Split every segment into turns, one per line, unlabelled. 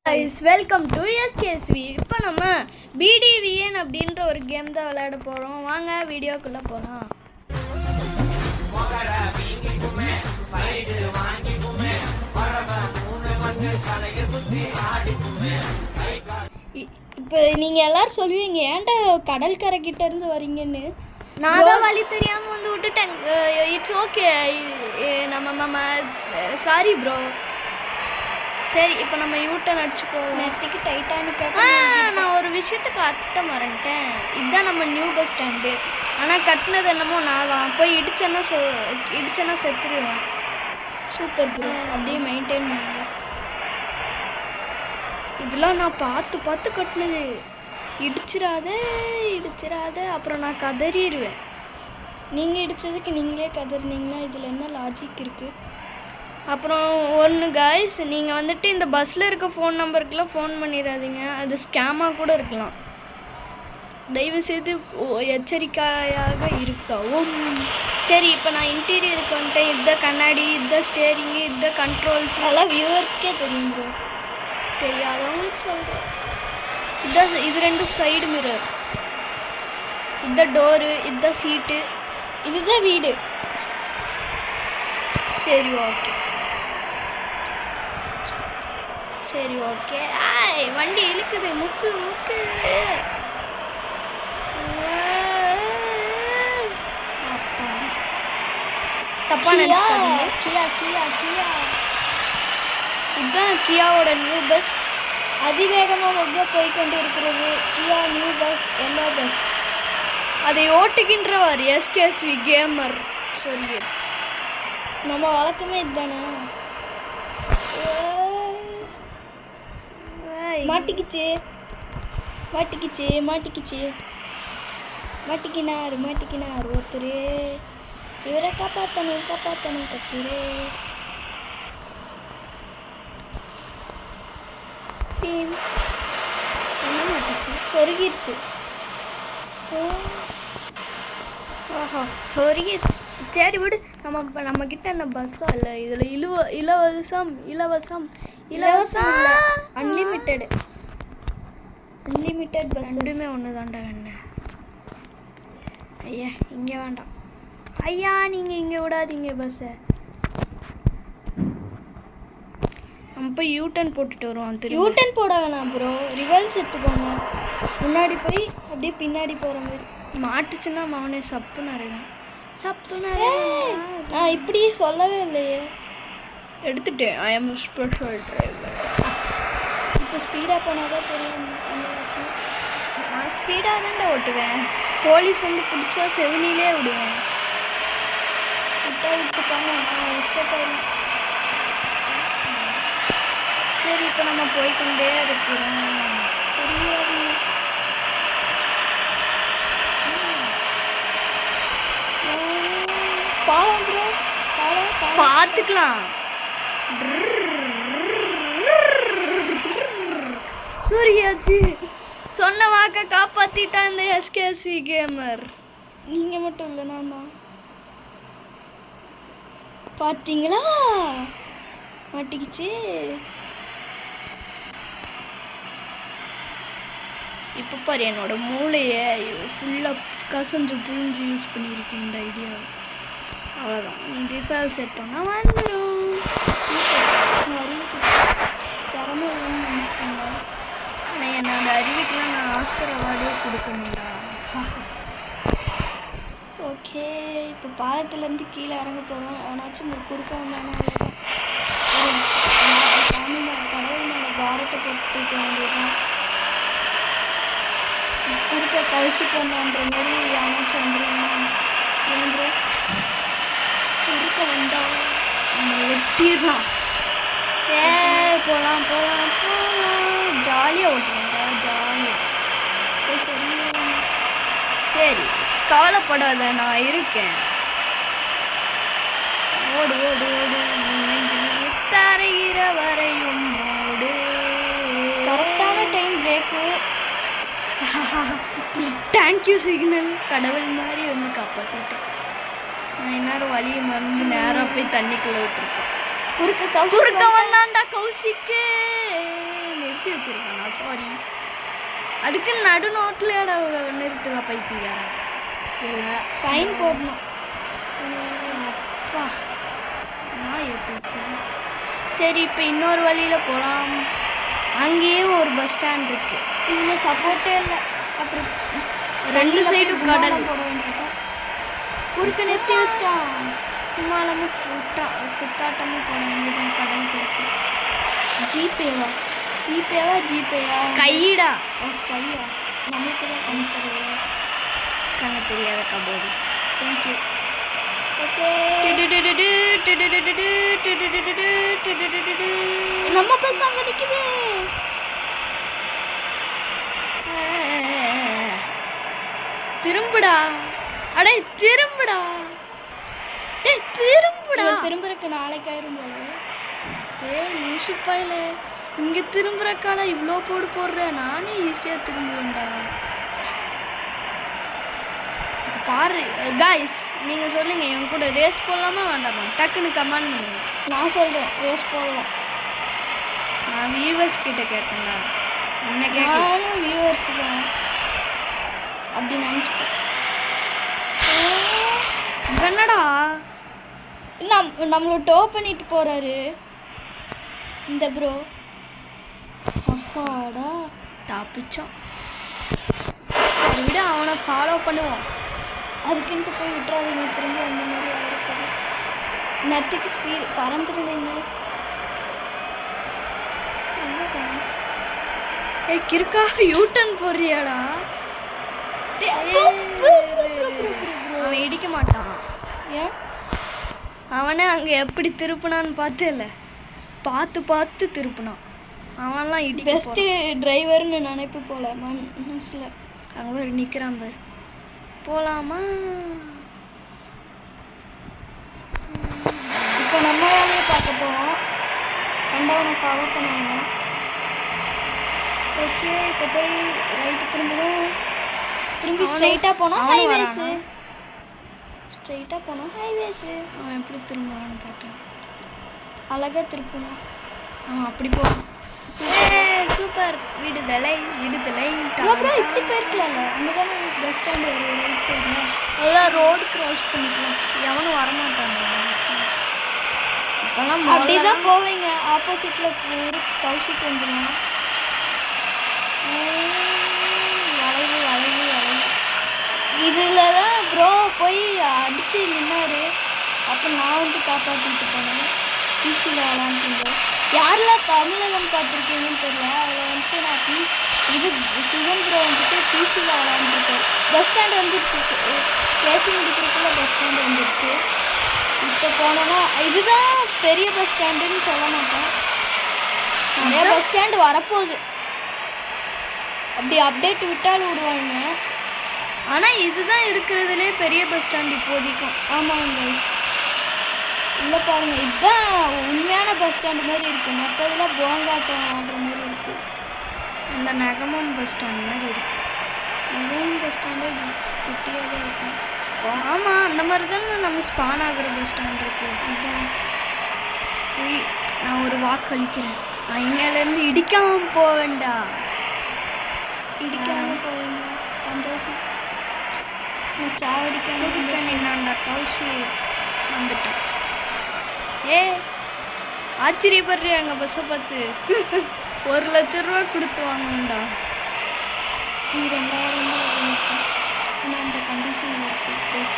guys, welcome to SKSV. இப்போ நம்ம BDVN அப்படின்ற ஒரு கேம் தான் விளையாட போறோம். வாங்க வீடியோக்குள்ள போலாம். இப்போ நீங்க எல்லாரும் சொல்லுவீங்க ஏன்டா கடல் கரை கிட்ட இருந்து வரீங்கன்னு. நான் தான் வழி தெரியாம வந்து விட்டுட்டேன். It's okay. நம்ம சாரி ப்ரோ. சரி இப்போ நம்ம யூட்டன் அடிச்சு போவோம். நேரத்துக்கு டைட்டானிக்காக நான் ஒரு விஷயத்தை கட்ட மறந்துட்டேன். இதுதான் நம்ம நியூ பஸ் ஸ்டாண்டு. ஆனால் கட்டினது என்னமோ நான் தான். போய் இடிச்சேன்னா செத்துருவேன். Super bro. அப்படியே மெயின்டைன் பண்ணுங்க. இதெல்லாம் நான் பார்த்து கட்டினது. இடிச்சிடாத அப்புறம் நான் கதறிடுவேன். நீங்கள் இடித்ததுக்கு நீங்களே கதறினீங்கன்னா இதில் என்ன லாஜிக் இருக்குது? அப்புறம் ஒன்று காய்ஸ், நீங்கள் வந்துட்டு இந்த பஸ்ஸில் இருக்க ஃபோன் நம்பருக்கெலாம் ஃபோன் பண்ணிடாதீங்க. அது ஸ்கேமாக கூட இருக்கலாம். தயவுசெய்து எச்சரிக்கையாக இருக்கவும். சரி இப்போ நான் இன்டீரியருக்கு வந்துட்டேன். இதுதான் கண்ணாடி, இதுதான் ஸ்டேரிங்கு, இதுதான் கண்ட்ரோல்ஸ். அதெல்லாம் வியூவர்ஸ்க்கே தெரியும் ப்ரோ. தெரியாதவங்களுக்கு சொல்கிறேன். இது ரெண்டு சைடு மிரர், இதுதான் டோரு, இதுதான் சீட்டு, இதுதான் வீடு. சரி ஓகே. வண்டி இழுக்குது. முக்கு தப்பா நினைச்சுக்காதீங்க. கியா இதுதான் கியாவோட நியூ பஸ். அதிவேகமாக போய்கொண்டு இருக்கிறது. கியா நியூ பஸ், எல்லோ பஸ். அதை ஓட்டுகின்றவர் எஸ்கேஎஸ்வி கேமர். சரி, நம்ம வழக்கமே இதுதானே. மாட்டிக்கினார் ஒருத்தர். இவரை காப்பாற்றணும் கத்துரு. என்ன மாட்டுச்சு? சொருகிருச்சு. ஆஹா, சொருகிருச்சு. சரி விடு. நம்ம கிட்ட என்ன பஸ்ஸா இல்லை. இதில் இலவசம் அன்லிமிட்டெட் பஸ். ரெண்டுமே ஒன்று தான்டா. என்ன ஐயா இங்கே வேண்டாம். ஐயா நீங்கள் இங்கே விடாதீங்க பஸ்ஸை. நம்ம போய் யூட்டன் போட்டுட்டு வருவோம். யூட்டன் போட வேணாம் ப்ரோ, ரிவர்ஸ் எடுத்துக்கோங்க. முன்னாடி போய் அப்படியே பின்னாடி போகிற மாதிரி. மாட்டுச்சுன்னா அவனே சப்பு நிறைய. இப்படியே சொல்லவே இல்லையே. எடுத்துட்டேன். I am special driver. இப்போ ஸ்பீடாக போனால் தான் தெரியும். நான் ஸ்பீடாக தான்டா ஓட்டுவேன். போலீஸ் வந்து பிடிச்சா செவனிலே விடுவேன். விட்டுப்பாங்க, நான் எஸ்கேப் ஆகிடுவேன். சரி இப்போ நம்ம போய்கொண்டே இருக்கிறோம். பார்த்துக்கலாம். சூரியாச்சு. சொன்ன வாக்க காப்பாத்திட்டா இந்த எஸ்கேஎஸ்வி கேமர். நீங்க மட்டும் இல்லை, நான் தான். பார்த்தீங்களா, மாட்டிக்கிச்சு. இப்போ பாரு, என்னோட மூளையை ஃபுல்லாக கசஞ்சு புழிஞ்சு யூஸ் பண்ணியிருக்கேன் இந்த ஐடியாவை. அவ்வளோதான். நீ ரிஃபேல்ஸ் எடுத்தோன்னா வந்துடும். சூப்பர். நான் அறிவுக்கு திறமை இல்லைன்னு நினச்சிக்கோங்க. ஆனால் என்னோட அறிவுக்கெலாம் நான் ஆஸ்கர் அவார்டே கொடுக்கணும்டா. ஓகே, இப்போ பாலத்துலேருந்து கீழே இறங்க போகிறோம். அவனாச்சும் கொடுக்க வந்தானா சாமி மேலே, கடவுள் மேலே பாரத்தை போட்டு கொடுக்க வேண்டியதுதான். கொடுக்க கழிச்சுட்டு வந்தான்ற மாதிரி யானாச்சும் வந்துடுவாங்க. ஏன்று கொடுக்க வந்தா நம்ம வெட்டிடலாம். போகலாம். ஜாலியாக ஓட்டுவாங்க, ஜாலியாக. சரி கவலைப்படாத, நான் இருக்கேன். ஓடு தரையிற வரையும் ஓடு. கரெக்டான டைம் பிரேக்கு. Thank you signal. கடவுள் மாதிரி வந்து காப்பாற்றிட்டேன். நான் எல்லாரும் வழியை மறந்து நேராக போய் தண்ணிக்குள்ளே விட்டுருப்பேன். குறுக்க வந்தான்டா கௌசிக்கு. நிறுத்தி வச்சிருக்கானா? சாரி, அதுக்கு நடு நோட்டில் நிறுத்துவா பைத்தியாரா? இல்லை,
ஃபைன் போடணும்.
அப்பா நான் ஏற்று. சரி, இப்போ இன்னொரு வழியில் போகலாம். அங்கேயே ஒரு பஸ் ஸ்டாண்ட் இருக்கு.
இதில் சப்போர்ட்டே இல்லை. அப்புறம்
2 சைடும் கடல்.
போட வேண்டியது
குறுக்க நிறுத்தி வச்சிட்டான். கும்மாளமும் குத்தாட்டமும் போட வேண்டியதான் கடல் குறுக்கு.
ஜிபேவா ஜிபேயா
ஸ்கைடா.
ஸ்கையா? நம்மளுக்கு தான் கண்ணு தெரியல.
கண்ணு தெரியாத கபோர்டு.
தேங்க்யூ. ஓகே, நம்ம பஸ் அங்கே நிற்குது.
திரும்புடா. அடே திரும்புடா. திரும்புடா.
திரும்புறக்கு நாளைக்கு ஆயிரும் போல.
லூசு பாயில, இங்கே திரும்புறக்காடா இவ்வளோ போடுறேன். நானே ஈஸியாக திரும்புவேன்டா. பாரு காய்ஸ், நீங்கள் சொல்லுங்கள், இவன் கூட ரேஸ் போடலாமா வேண்டாமா? டக்குன்னு கமெண்ட் பண்ணுங்க.
நான் சொல்கிறேன், ரேஸ் போடலாம்.
நான் வியூவர்ஸ் கிட்ட கேட்டேன்டா. என்ன
நானும் வியூவர்ஸ் தான் அப்படி நினச்சிட்டேன்.
என்னடா
நம்மளை டோ பண்ணிட்டு போகிறாரு இந்த ப்ரோ. அப்பாடா,
தப்பிச்சோம். சரி விட, அவனை ஃபாலோ பண்ணுவோம்.
அதுக்குன்ட்டு போய் விட்டுறாதீங்க. திரும்பி அந்த மாதிரி ஆயிருக்காது. நத்துக்கு ஸ்பீடு பறந்துடுவீங்க. எங்கே போகிறேன்?
கிறுக்கா, யூட்டன் போடுறியாடா? அவன் இடிக்க மாட்டான்.
ஏன்?
அவனே அங்கே எப்படி திருப்பினான்னு பார்த்தேல, பார்த்து திருப்பினான். அவன்லாம் இடி
பெஸ்ட்டு டிரைவர்னு நினைப்பு போல மனசில்.
அங்கே ஒரு நிற்கிறான் பாரு. போகலாமா?
இப்போ நம்ம வேலையை பார்க்க போவோம். கண்டவனை ஃபாலோ பண்ணுவாங்க. ஓகே, இப்போ போய் ரைட்டு திரும்பவும். திரும்பி ஸ்ட்ரைட்டாக போனால் ஹைவேஸு. ஸ்ட்ரைட்டாக போனால் ஹைவேஸு.
அவன் எப்படி திரும்புவான்னு பார்த்தேன்.
அழகாக திருப்பணும்.
அவன் அப்படி போவான். சூப்பர். விடுதலை.
அப்புறம் இப்படி போயிருக்கலாம்ல. அங்கே தானே பஸ் ஸ்டாண்டு ஒரு ரைட் சைடில்.
எல்லாம் ரோடு க்ராஸ் பண்ணிக்கலாம். எவனும் வரமாட்டாங்க பஸ் ஸ்டாண்ட். இப்போல்லாம்
அப்படி தான் போவீங்க. ஆப்போசிட்டில் ஒரு கௌஷிக் வந்துடும். வளைவு. இதில் தான் ப்ரோ போய் அடித்து நின்னாரு. அப்போ நான் வந்து காப்பாற்றிட்டு போனேன். பிசியில் விளாண்டுட்டு யாரெல்லாம் தமிழகம் பார்த்துருக்கீங்கன்னு தெரியல. அதில் வந்துட்டு நான் இது சிவன் ப்ரோ வந்துட்டு பிசியில் விளாண்டுருக்கேன். பஸ் ஸ்டாண்டு வந்துடுச்சு. பேசி முடிக்கிறதுக்குள்ள பஸ் ஸ்டாண்டு வந்துடுச்சு. இப்போ போனோன்னா இதுதான் பெரிய பஸ் ஸ்டாண்டுன்னு சொல்ல மாட்டேன். நிறைய பஸ் ஸ்டாண்டு வரப்போகுது. அப்படி அப்டேட் விட்டாலும் விடுவாங்க.
ஆனால் இதுதான் இருக்கிறதுலே பெரிய பஸ் ஸ்டாண்ட் இப்போதைக்கும்.
ஆமாங்க கைஸ், இல்லை பாருங்கள், இதுதான் உண்மையான பஸ் ஸ்டாண்டு மாதிரி இருக்குது. மற்றதெல்லாம் போங்காட்டம் ஆடுற மாதிரி இருக்குது.
அந்த நகமம் பஸ் ஸ்டாண்ட் மாதிரி இருக்குது.
நகமம் பஸ் ஸ்டாண்டே குட்டியாக தான் இருக்கும்.
ஆமாம், அந்த மாதிரி தானே நம்ம ஸ்பான் ஆகிற பஸ் ஸ்டாண்ட் இருக்குது.
அதுதான்.
நான் ஒரு வாக்கு அளிக்கிறேன். நான் இன்னிலேருந்து இடிக்காமல் போவேண்டா.
இடிக்காமல் போவீங்களா? சந்தோஷம். நான் சாவடிக்காமல்
என்னாண்டா கௌஷிக் வந்துட்டேன். ஆச்சரியப்படுறியா எங்கள் பஸ்ஸை பார்த்து? 1 லட்ச ரூபா கொடுத்து வாங்கணும்டா.
இது 2000 ஆனால் அந்த கண்டிஷனில் இருக்குது ப்ளீஸ்.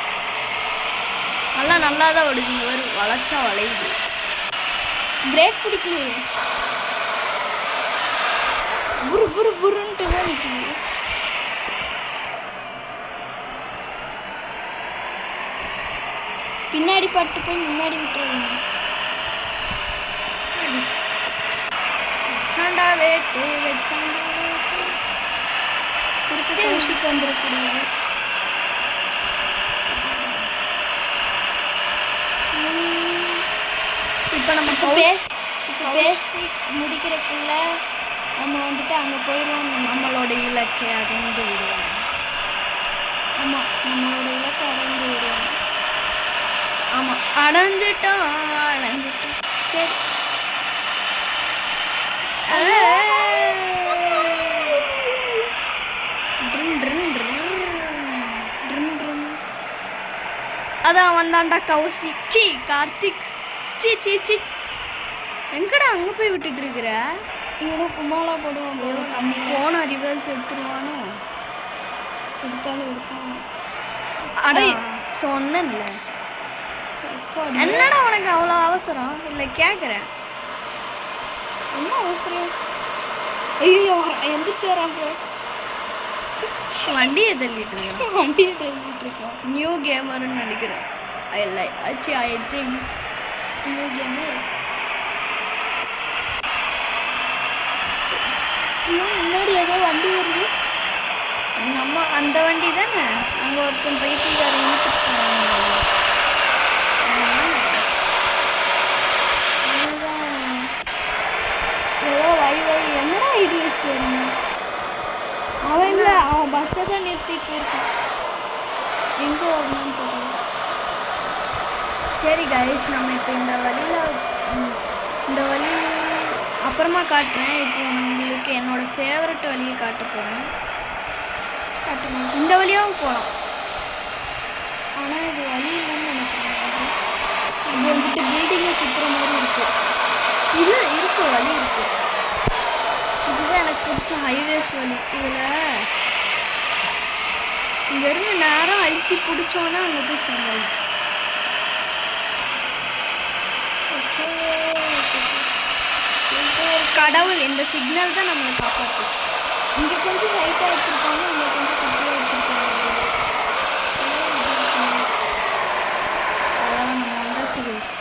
அதெல்லாம் நல்லா தான் ஓடுதிங்க. வரும் வளைச்சா வளையுது.
பிரேக் பிடிக்கலையே. புருன்ட்டு தான் நிற்குது. பின்னாடி பட்டு போய் முன்னாடி விட்டுறாங்க.
வச்சாண்டா வேட்டு.
குறுக்க கௌஷிக் வந்துடக்கூடியது.
இப்போ நம்ம
பேசி முடிக்கிறதுக்குள்ள நம்ம வந்துட்டு அங்கே போயிடுவோம்.
நம்மளோட இலக்கை அடைந்து விடுவோம்.
ஆமாம், நம்மளோட இலக்கை அடைந்து விடுவோம்.
ஆமாம், அடைஞ்சிட்டோம். சரி. அதான் வந்தான்டா Kaushik, C Karthik, C C C. எங்கடா அங்கே போய் விட்டுட்டு இருக்கிற?
இவனும் கும்மாலா போடுவான் bro. தண்ணி
போன ரிவர்ஸ் எடுத்துருவானோ?
எடுத்தாலும் எடுப்பான்.
அட சொன்னேன்ல.
எப்பாடி
என்னடா உனக்கு அவ்வளோ அவசரம்? இல்லை கேட்குறேன்.
என்ன அவசரம்? ஐயோ எந்திரிச்சு வரான் ப்ரோ.
வண்டியை தள்ளிட்டு இருக்கேன்.
வண்டியை தள்ளிட்டு இருக்கான்.
நியூ கேமர்னு நினைக்கிறேன். I think
new gamer. முன்னாடி ஏதோ வண்டி வருது.
நம்ம அந்த வண்டி தானே அங்கே ஒருத்தன் பைத்தியக்காரன் இழுத்துட்டு போனாங்க.
ஏதோ வை என்னடா ஐடி வச்சுட்டு வரீங்க? அவன் இல்லை, அவன் பஸ்ஸை தான் நிறுத்திட்டு போயிருக்கான். எங்கே வரணும்னு தெரியல.
சரி கைஸ், நம்ம இப்போ இந்த வழி அப்புறமா காட்டுறேன். இப்போ உங்களுக்கு என்னோட ஃபேவரட் வழியை காட்ட போகிறேன்.
காட்டுங்க.
இந்த வழியாகவும் போகலாம்.
ஆனால் இது வழி இல்லைன்னு நினைக்கிறேன். இது வந்துட்டு பில்டிங்கை சுற்றுற மாதிரி இருக்கு.
இல்லை இருக்கு, வழி இருக்கு. இதுதான் எனக்கு பிடிச்ச ஹைவேஸ் வழி. இதில் இங்கேருந்து நேரம் அழுத்தி பிடிச்சோன்னா அங்கே போய் சேர்ந்துடலாம். கடவுள் இந்த சிக்னல் தான் நம்மளை காப்பாற்றுச்சு.
இங்கே கொஞ்சம் ஹைட்டாக வச்சுருக்காங்க, இங்கே கொஞ்சம் கட்டியாக வச்சுருக்காங்க.
அதான் நம்ம வந்தாச்சு கைஸ்.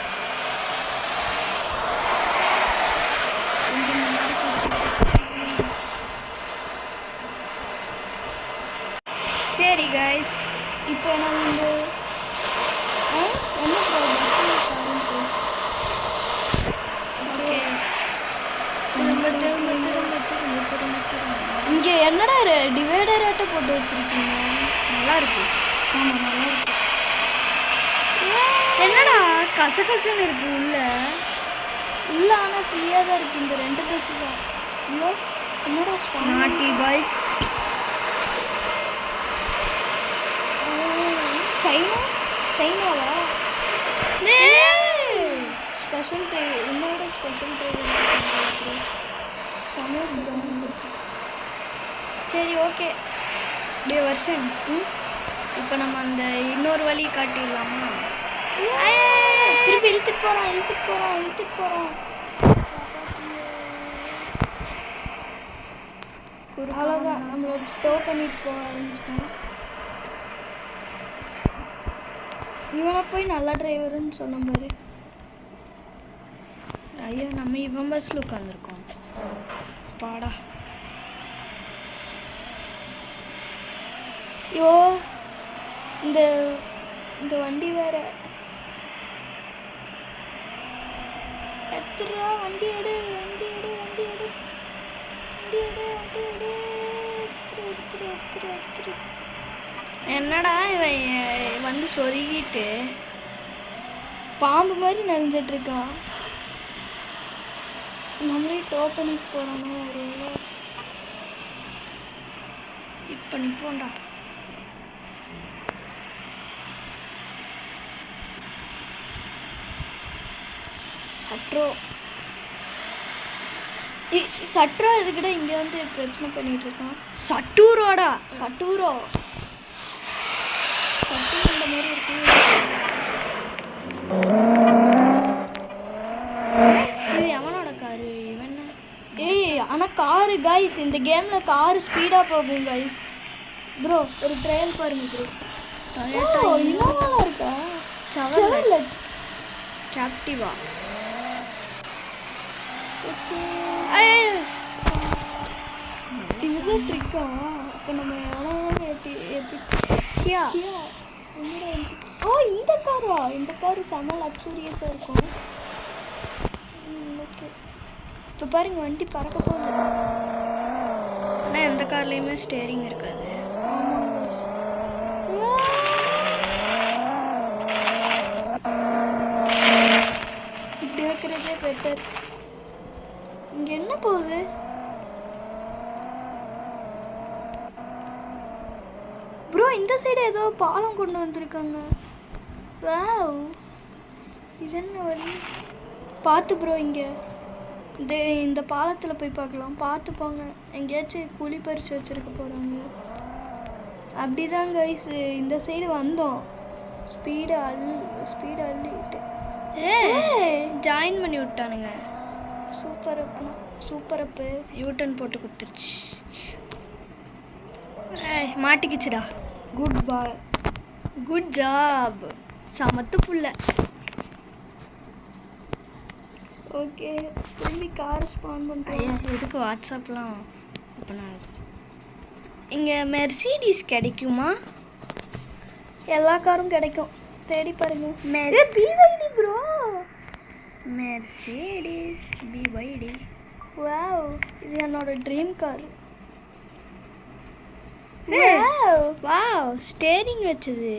சரி கைஸ்,
இப்போ நம்ம இந்த என்ன ப்ரோ பஸ்ஸு காரண்ட்டு
ஓகே. திரும்ப திரும்ப திரும்ப திரும்ப திரும்ப திரும்ப
இங்கே என்னடா டிவைடர் ஆட்டை போட்டு வச்சுருக்கீங்க?
நல்லா இருக்கு.
ஆமாம் நல்லா இருக்கு.
என்னடா கசகசன்னு இருக்கு உள்ள?
உள்ள ஆனால் ஃப்ரீயாக தான் இருக்குது. இந்த 2 பஸ்ஸு தான். ஐயோ என்னடா
நாட்டி பாய்ஸ்.
சைனாவா? ஸ்பெஷல் ட்ரெயின், உன்னோட ஸ்பெஷல் ட்ரெயின் சமயத்துக்கு.
சரி ஓகே டே வருஷன். இப்போ நம்ம அந்த இன்னொரு வழி காட்டிடலாமா?
திருப்பி இழுத்துட்டு போகிறான். அவ்வளோதான், நம்மளை ஸ்டோ பண்ணிட்டு போக ஆரம்பிச்சிட்டோம். இவனை போய் நல்ல டிரைவருன்னு சொன்ன பாரு.
ஐயோ நம்ம இவன் பஸ்ஸில் உட்காந்துருக்கோம். பாடா.
ஐயோ இந்த வண்டி வேற எடுத்துடுறா. வண்டி எடு.
என்னடா இவன் வந்து சொருகிட்டு
பாம்பு மாதிரி நெளிஞ்சிட்டு இருக்கான். நம்மளே டோ பண்ணிட்டு போகிறோன்னா ஒரு வேளை.
இப்போ நிற்போண்டா.
சட்ரோ இதுக்கிட்ட இங்கே வந்து பிரச்சனை பண்ணிட்டு இருக்கான்.
சட்டூரோடா.
சட்டு அந்த மாதிரி இருக்கு.
இது எவனோட காரு? இவன்.
ஏய் ஆனால் காரு கைஸ், இந்த கேமில் காரு ஸ்பீடாக போகும் கைஸ். ப்ரோ ஒரு ட்ரையல் பாருங்க ப்ரோ. இன்னும் இருக்கா? செவர்லெட்
கேப்டிவா.
ஓகே, இதுதான் ட்ரிக்கா? அப்போ நம்ம
கியா.
ஓ இந்த காரு செம்ம லக்ஸூரியஸாக இருக்கும். ஓகே, இப்போ பாருங்க வண்டி பறக்க போகுது.
ஆனால் எந்த கார்லேயுமே ஸ்டேரிங் இருக்காது.
ஆமாம் guys. இப்படி வைக்கிறதே பெட்டர். இங்கே என்ன போகுது? ப்ரோ இந்த சைடு ஏதோ பாலம் கொண்டு வந்திருக்காங்க. வாவ், இது என்ன வழி? பார்த்து ப்ரோ, இங்கே இந்த பாலத்தில் போய் பார்க்கலாம். பார்த்து போங்க, எங்கேயாச்சும் குழி பறித்து வச்சுருக்க போகிறாங்க. அப்படிதான் கைஸ் இந்த சைடு வந்தோம். ஸ்பீடு அள்ளிட்டு
ஜாயின் பண்ணி விட்டானுங்க.
சூப்பர் அப்பு, சூப்பர் அப்பு.
யூட்டன் போட்டு கொடுத்துருச்சு. மாட்டிக்கிச்சுடா.
குட் பாய்,
குட் ஜாப். சமத்து புள்ள.
ஓகே, திரும்பி கார் ஸ்பான் பண்ணுறேன்.
எதுக்கு வாட்ஸ்அப்லாம் ஓப்பன் ஆகுது? இங்கே மெர்சிடிஸ் கிடைக்குமா?
எல்லா காரும் கிடைக்கும், தேடி பாருங்க.
பிவைடி ப்ரோ, மெர்சிடிஸ் பிவைடி.
வாவ், இது என்னோட ட்ரீம் கார்.
வாவ், ஸ்டேரிங் வச்சது,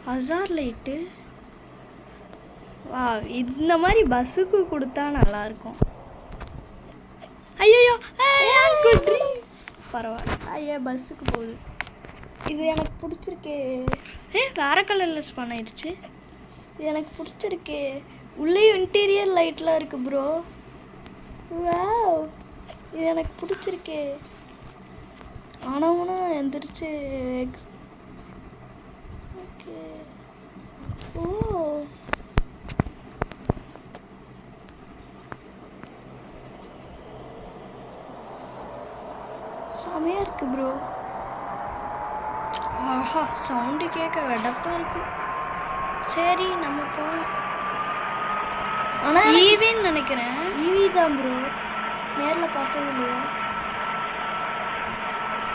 ஹசார் லைட்டு. வா, இந்த மாதிரி பஸ்ஸுக்கு கொடுத்தா நல்லாயிருக்கும். ஐயோ, பரவாயில்ல. ஐயா, பஸ்ஸுக்கு போகுது.
இது எனக்கு பிடிச்சிருக்கே.
வேற கலரில் ஸ்பான் ஆயிடுச்சு.
இது எனக்கு பிடிச்சிருக்கே. உள்ளே இன்டீரியர் லைட்லாம் இருக்குது ப்ரோ. வாவ், இது எனக்கு பிடிச்சிருக்கே. ஆனவனா எந்திரிச்சு. ஓகே. ஓ, செமையாக இருக்குது ப்ரோ.
ஆஹா, சவுண்டு கேட்க வெடப்பாக இருக்கு. சரி, நம்ம போகலாம்.
ஆனால்
ஈவின்னு நினைக்கிறேன்.
ஈவி தான் ப்ரோ, நேரில் பார்த்தது இல்லையா?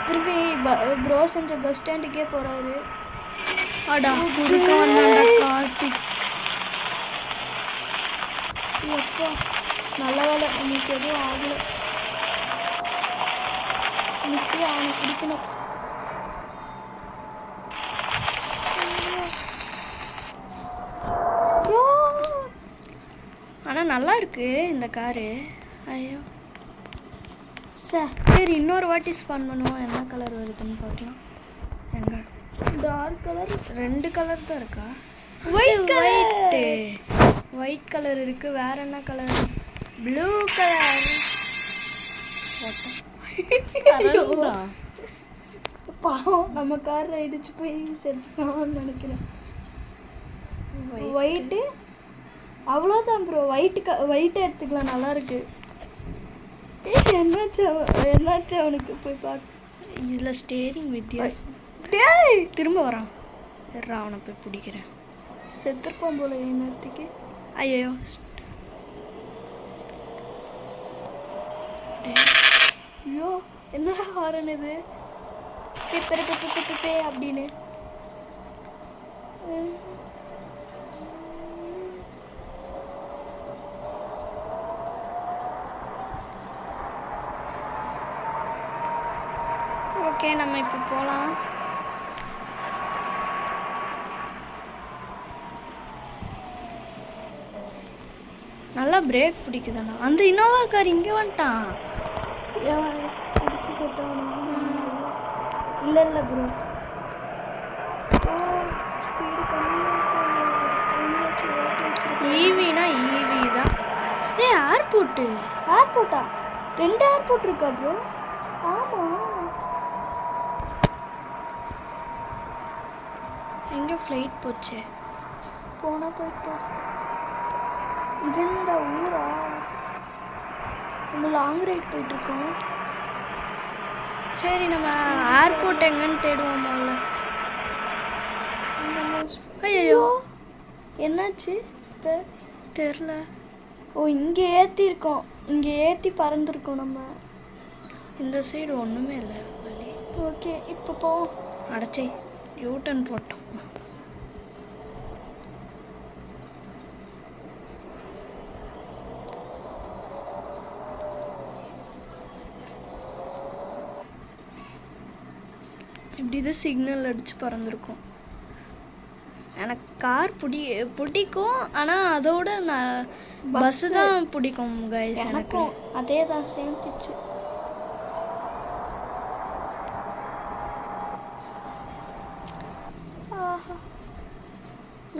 திரும்பி ப்ரோ செஞ்ச பஸ் ஸ்டாண்டுக்கே போகிறாரு.
அடா, குறுக்க வந்தாண்டா கார்த்திக்.
எப்போ நல்ல வேலை, நமக்கு எதுவும் ஆகலை. நிற்கி அவனை பிடிக்கணும். ப்ரோ,
ஆனால் நல்லா இருக்கு இந்த காரு. ஐயோ
சார்,
சரி, இன்னொரு வாட்டி ஸ்பான் பண்ணுவோம். என்ன கலர் வருதுன்னு பார்க்கலாம். எங்க
டார்க் கலர்.
2 கலர் தான் இருக்கா?
ஒயிட்
ஒயிட் கலர் இருக்கு. வேற என்ன கலர்? Blue colour.
பாவம், நம்ம காரில் இடிச்சு போய் செத்துக்கலாம்னு நினைக்கிறேன். ஒயிட்டு அவ்வளோதான் ப்ரோ. ஒயிட்டை எடுத்துக்கலாம், நல்லா இருக்கு. என்னாச்சு அவனுக்கு போய் பார்த்து.
இதில் ஸ்டேரிங் வித்தியாசம். திரும்ப வரான். அவனை போய் பிடிக்கிறேன்.
செத்துருப்பான் போல நேரத்துக்கு.
ஐயோ,
ஐயோ, என்னடா ஹாரன் இது? பே அப்படின்னு.
ஓகே, நம்ம இப்போ போகலாம். நல்லா பிரேக் பிடிக்குதாண்ணா. அந்த இனோவா கார் இங்கே வந்துட்டான்.
இடிச்சு செத்தவனா? இல்லை ப்ரோ. ஸ்பீடு கம்மியாக.
ஈவினா ஈவி தான். ஏர்போர்ட்டா?
2 ஏர்போர்ட் இருக்கா ப்ரோ? ஆமாம்.
எங்கே ஃப்ளைட் போச்சு?
போனால் போயிட்டு. இது என்னடா ஊரா? நம்ம லாங் ரைட் போயிட்டுருக்கோம்.
சரி, நம்ம ஏர்போர்ட் எங்கன்னு தேடுவோம் முதல்ல.
ஐயோ, என்னாச்சு இப்போ?
தெரில.
ஓ, இங்கே ஏற்றிருக்கோம். இங்கே ஏற்றி பறந்துருக்கோம் நம்ம.
இந்த சைடு ஒன்றுமே இல்லை வழி.
ஓகே, இப்போ போ.
அடைச்சி யூட்டன் போட்டோம். இப்படி தான் சிக்னல் அடித்து பறந்துருக்கும். எனக்கு கார் பிடிக்கும், ஆனால் அதோட நான் பஸ்ஸு தான் பிடிக்கும் கைஸ்.
எனக்கும் அதே தான், சேம் பிச்சு.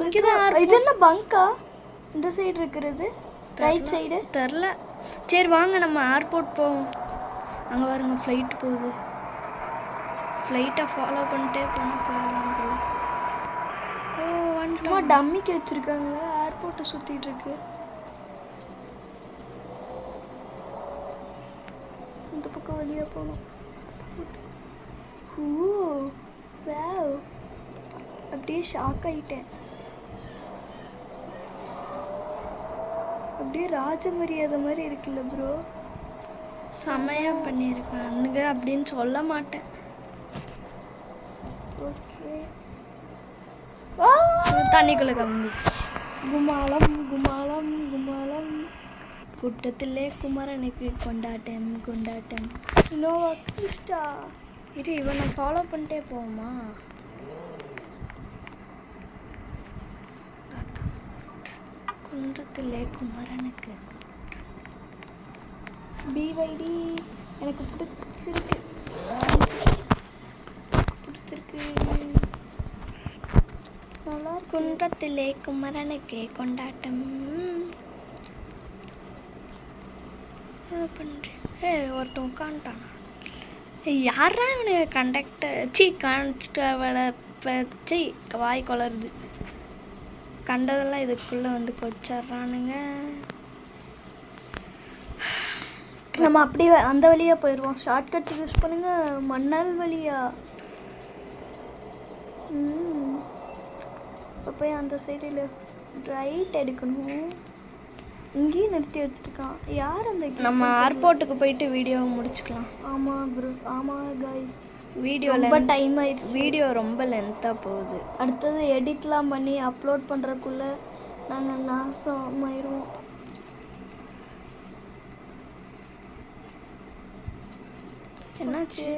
இங்கே தான்
இது என்ன பங்கா இந்த சைடு இருக்கிறது ரைட் சைடு
தெரில. சரி வாங்க நம்ம ஏர்போர்ட் போவோம். அங்கே பாருங்க ஃப்ளைட் போகுது. ஃப்ளைட்டை ஃபாலோ பண்ணிட்டே போனால் போயிடலாம் போல. ஓ
சும்மா டம்மிக்கு வச்சுருக்காங்க. ஏர்போர்ட்டை சுற்றிட்டு இருக்கு. இந்த பக்கம் வெளியே போகணும். ஓ வாவ், அப்படியே ஷாக் ஆகிட்டேன். அப்படியே ராஜ மரியாதை மாதிரி இருக்குல்ல ப்ரோ.
செமையாக பண்ணியிருக்கானுங்க அப்படின்னு சொல்ல மாட்டேன்.
ஓகே
தண்ணிக்குள்ளே கலந்துச்சு.
குமாலம் குமாலம் குமாலம்.
கூட்டத்திலே குமரனுக்கு கொண்டாட்டம் கொண்டாட்டம்.
நோவா கிறிஸ்டா.
இது இவனை ஃபாலோ பண்ணிட்டே போவோமா? குன்றத்திலே குமரனுக்கு
பிவைடி எனக்கு பிடிச்சிருக்கு. பிடிச்சிருக்கு, நல்லா இருக்கு.
குன்றத்திலே குமரனுக்கு கொண்டாட்டம். என்ன பண்ணுறேன்? ஒருத்தன் உட்காந்துட்டான். யாரா இவனுக்கு கண்டக்டர்? சி வாய் கொளருது. கண்டதெல்லாம் இதுக்குள்ளே வந்து கொச்சிட்றானுங்க.
நம்ம அப்படியே அந்த வழியாக போயிடுவோம். ஷார்ட்கட் யூஸ் பண்ணுங்க. மணல் வழியா இப்போ போய் அந்த சைடில் ரைட் எடுக்கணும். இங்கேயும் நிறுத்தி வச்சுருக்கான். யார் அந்த
நம்ம ஏர்போர்ட்டுக்கு போயிட்டு வீடியோவை முடிச்சுக்கலாம்.
ஆமாம் ப்ரோ, ஆமாம் கைஸ்.
வீடியோ
ரொம்ப டைம் ஆயிடுச்சு.
வீடியோ ரொம்ப லென்த்தாக போகுது.
அடுத்தது எடிட்லாம் பண்ணி அப்லோட் பண்ணுறக்குள்ளே நாங்கள் நாசமாயிருவோம்.
என்னாச்சு?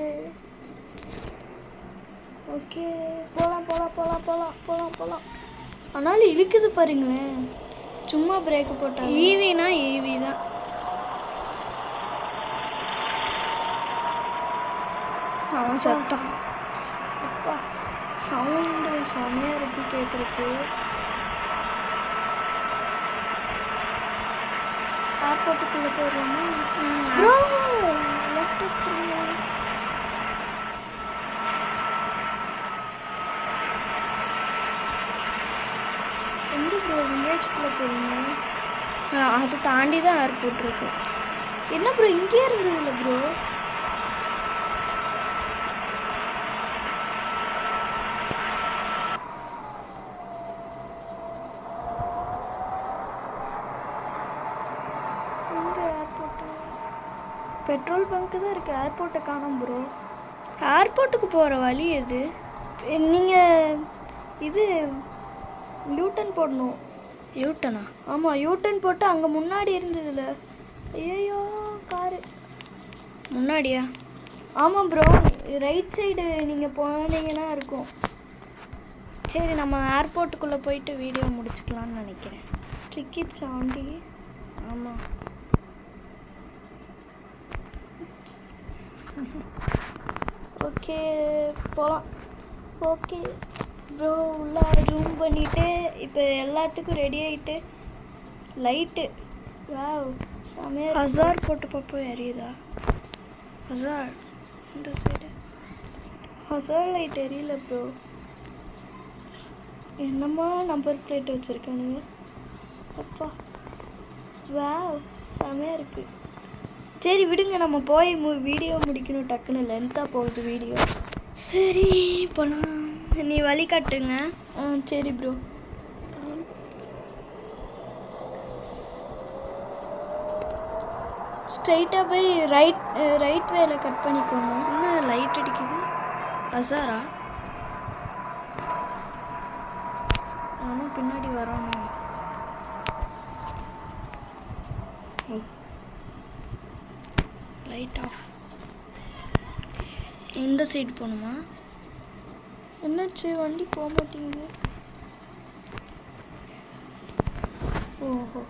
ஓகே போகலாம் போகலாம் போகலாம் போகலாம் போகலாம் போகலாம். ஆனாலும் இழுக்குது பாருங்களேன். சும்மா பிரேக்கு போட்டாங்க.
ஈவினா ஈவி தான். அவன் சத்தம்.
அப்பா சவுண்டு செமையாக இருக்குது கேட்குறக்கு. ஏர்போர்ட்டுக்குள்ளே போயிடுவோமா ப்ரோ? லெஃப்ட் எடுத்துருங்க. எங்கே ப்ரோ வில்லேஜுக்குள்ளே போகிறீங்க?
அதை தாண்டி தான் ஏர்போர்ட் இருக்கு.
என்ன ப்ரோ இங்கே இருந்ததில்ல ப்ரோ? பெட்ரோல் பங்க்கு தான் இருக்குது. ஏர்போர்ட்டை காணோம் ப்ரோ.
ஏர்போர்ட்டுக்கு போகிற வழி எது?
நீங்கள் இது யூட்டன் போடணும்.
யூட்டனா?
ஆமாம் யூட்டன் போட்டு அங்கே முன்னாடி இருந்ததில்ல. ஐயோ காரு
முன்னாடியா?
ஆமாம் ப்ரோ, ரைட் சைடு நீங்கள் போனீங்கன்னா இருக்கும்.
சரி நம்ம ஏர்போர்ட்டுக்குள்ளே போயிட்டு வீடியோ முடிச்சுக்கலான்னு நினைக்கிறேன்.
டிக்கெட் சாண்டி.
ஆமாம்.
ஓகே போகலாம். ஓகே ப்ரோ உள்ளே ஜூம் பண்ணிவிட்டு இப்போ எல்லாத்துக்கும் ரெடி ஆகிட்டு லைட்டு வாவ் செமையாக.
ஹசார் போட்டு பார்ப்போம் எரியுதா? ஹசார் இந்த சைடு
ஹசார் லைட் எரியல ப்ரோ. என்னம்மா நம்பர் பிளேட் வச்சுருக்கானுங்க. அப்பா வாவ் செமையாக இருக்குது. சரி விடுங்க, நம்ம போய் வீடியோ முடிக்கணும். டக்குன்னு லென்த்தாக போகுது வீடியோ.
சரி போகலாம். நீ வழி காட்டுங்க.
சரி ப்ரோ. ஸ்ட்ரைட்டாக போய் ரைட் வேல கட் பண்ணிக்கோங்க.
என்ன லைட் அடிக்குது? ஹசாரா? நானும் பின்னாடி வரணும். Light off. இந்த சைடு போகணுமா?
என்னாச்சு வண்டி போக மாட்டேங்குது? ஓஹோ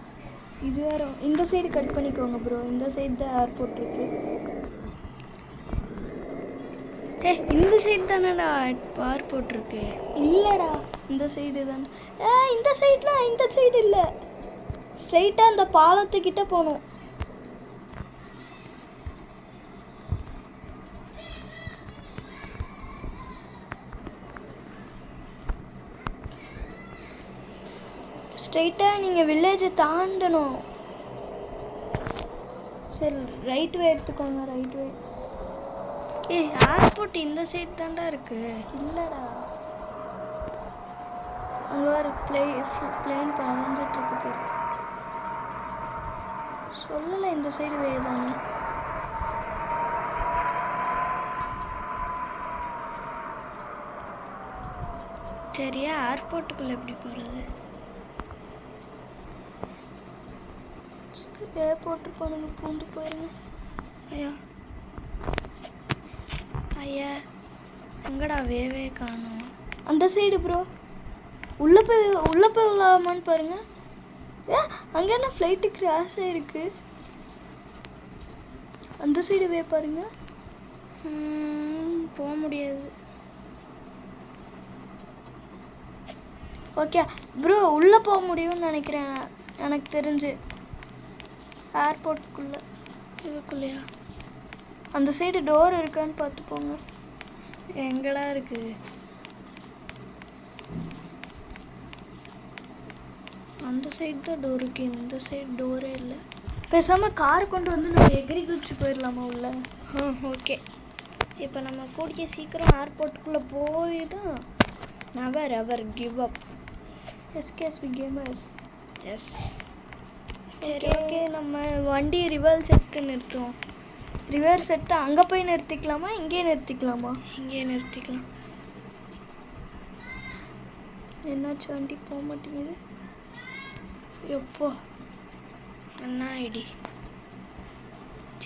இது வேறு. இந்த சைடு கட் பண்ணிக்கோங்க ப்ரோ. இந்த சைடு தான் ஏர்போர்ட் இருக்கு.
இந்த சைடு தானடா பார் போட்டிருக்கு.
இல்லைடா இந்த சைடு தான். இந்த சைடுனா இந்த சைடு இல்லை, ஸ்ட்ரைட்டாக இந்த பாலத்துக்கிட்ட போகணும். ஸ்ட்ரைட்டாக நீங்கள் வில்லேஜை தாண்டணும். சரி ரைட் வே எடுத்துக்கோங்க, ரைட் வே.
ஏர்போர்ட் இந்த சைடு தான்டா இருக்கு.
இல்லைடா அங்கே ஒரு பிளேன் பறந்துட்டுருக்கு பேர். சொல்லலை இந்த சைடு வே தானே.
சரியா ஏர்போர்ட்டுக்குள்ளே எப்படி போகிறது?
ஏர்போர்ட்டு போனுங்க, பூந்து போயிருங்க.
ஐயா ஐயா எங்கடா வேவே காணோம்.
அந்த சைடு ப்ரோ, உள்ளே போய் விழாமான்னு பாருங்க. அங்கே என்ன ஃப்ளைட்டு கிராஷ் ஆகிருக்கு. அந்த சைடு வே பாருங்க.
போக முடியாது.
ஓகே ப்ரோ, உள்ளே போக முடியும்னு நினைக்கிறேன் எனக்கு தெரிஞ்சு. ஏர்போர்ட்டுக்குள்ளே
இதுக்குள்ளேயா?
அந்த சைடு டோர் இருக்கான்னு பார்த்து போங்க.
எங்கடா இருக்கு? அந்த சைடு தான் டோர் இருக்கு, இந்த சைடு டோரே இல்லை.
பேசாமல் கார் கொண்டு வந்து நம்ம எகிரி குதிச்சு போயிடலாமா உள்ள?
ஓகே, இப்போ நம்ம கூடிய சீக்கிரம் ஏர்போர்ட்டுக்குள்ளே போய் தான் never ever give up.
SKSV gamers.
S.
சரி ஓகே, நம்ம வண்டி ரிவர்ஸ் எடுத்து நிறுத்துவோம். ரிவர்ஸ் எடுத்து அங்கே போய் நிறுத்திக்கலாமா, இங்கே நிறுத்திக்கலாமா?
இங்கே நிறுத்திக்கலாம்.
என்னாச்சு, வண்டி போக மாட்டேங்குது.
எப்போ என்ன ஐடி?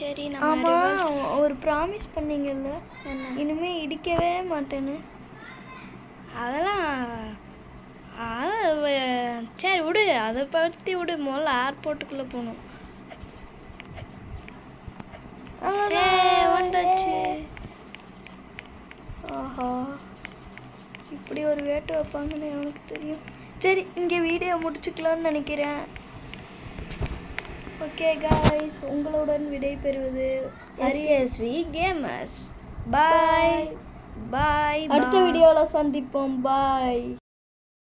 சரி
ஆமாம், ஒரு ப்ராமிஸ் பண்ணீங்கல்ல,
என்ன?
இனிமேல் இடிக்கவே மாட்டேன்னு.
அதெல்லாம் சரி விடு, அதை பற்றி விடு. முதல்ல ஏர்போர்ட்டுக்குள்ளே போகணும். வந்தாச்சு.
ஆஹா, இப்படி ஒரு வேட்டு வைப்பாங்கன்னு எனக்கு தெரியும். சரி, இங்கே வீடியோ முடிச்சுக்கலாம்னு நினைக்கிறேன். ஓகே காய்ஸ், உங்களுடன் விடை பெறுவது
எஸ்கேஎஸ்வி கேமர்ஸ். பாய் பாய்.
அடுத்த வீடியோவில் சந்திப்போம். பாய்.